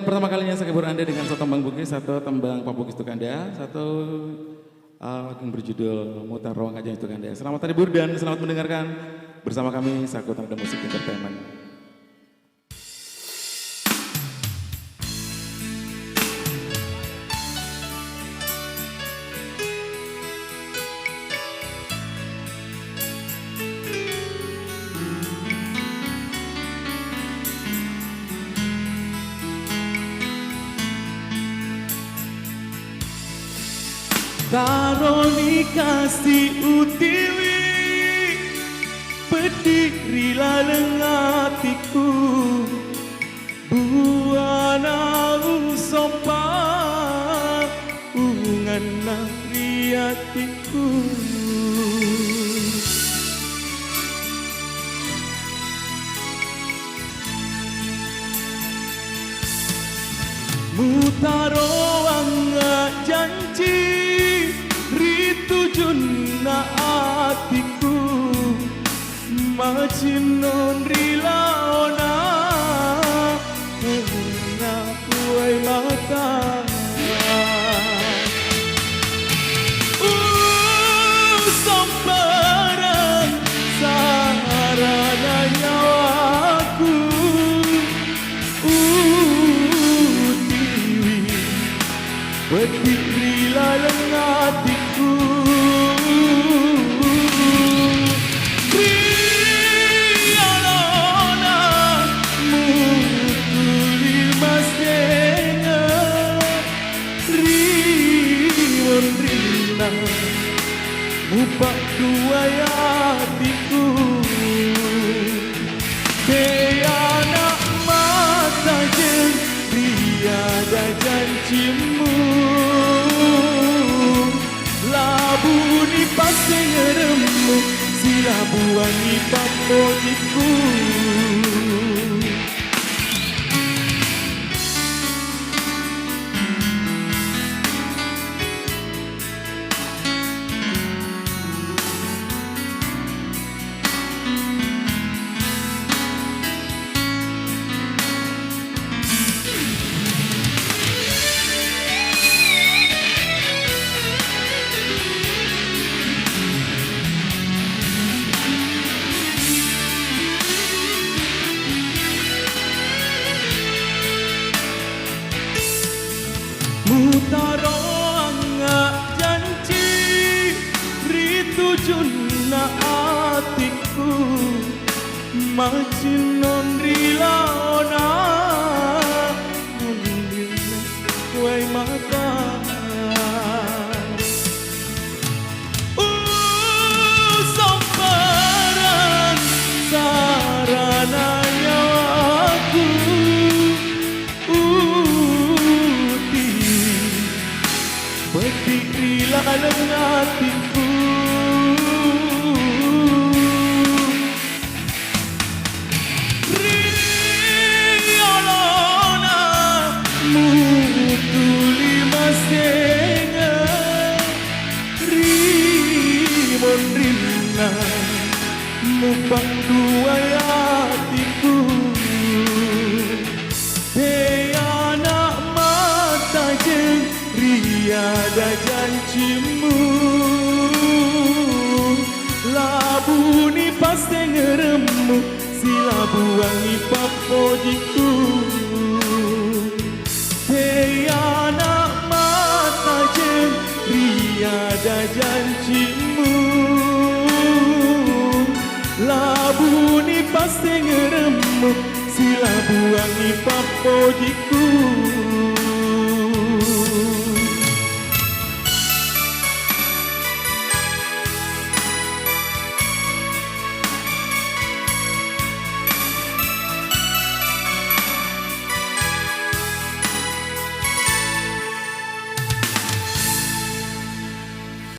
pertama kalinya saya hibur Anda dengan satu tembang bugis, satu tembang pabugis untuk Anda, satu yang berjudul Mutar Ruang Aja untuk Anda. Selamat terhibur dan selamat mendengarkan bersama kami Sakutan Ada Musik Entertainment. Taroni kasih utiwi, berdirilah lengatiku, buana sopan, ungana riatiku. Mutaro angga janji, Junna atiku macinon rilaona na kuai mata sambaran sarana nyawaku tiwi berdirilah lengatiku. Mupak dua hatiku, tiada mata jeng, tiada janjimu. Labu ni pasti ngeremu, sila buangi papojiku. Mutaro angga janji, ritu junna atiku, macinon rilaona, nundina kuai mata. Sambaran sarana nyawaku, berdirilah lengatiku. Riolona mutuli masenga, rimon rina mupang dua hatiku. Tiada mata jeng, tiada janjimu. Labu ni pasti ngeremu, sila buangi papojiku. Tiada mata jeng, tiada janjimu. Labu ni pasti ngeremu, sila buangi papojiku.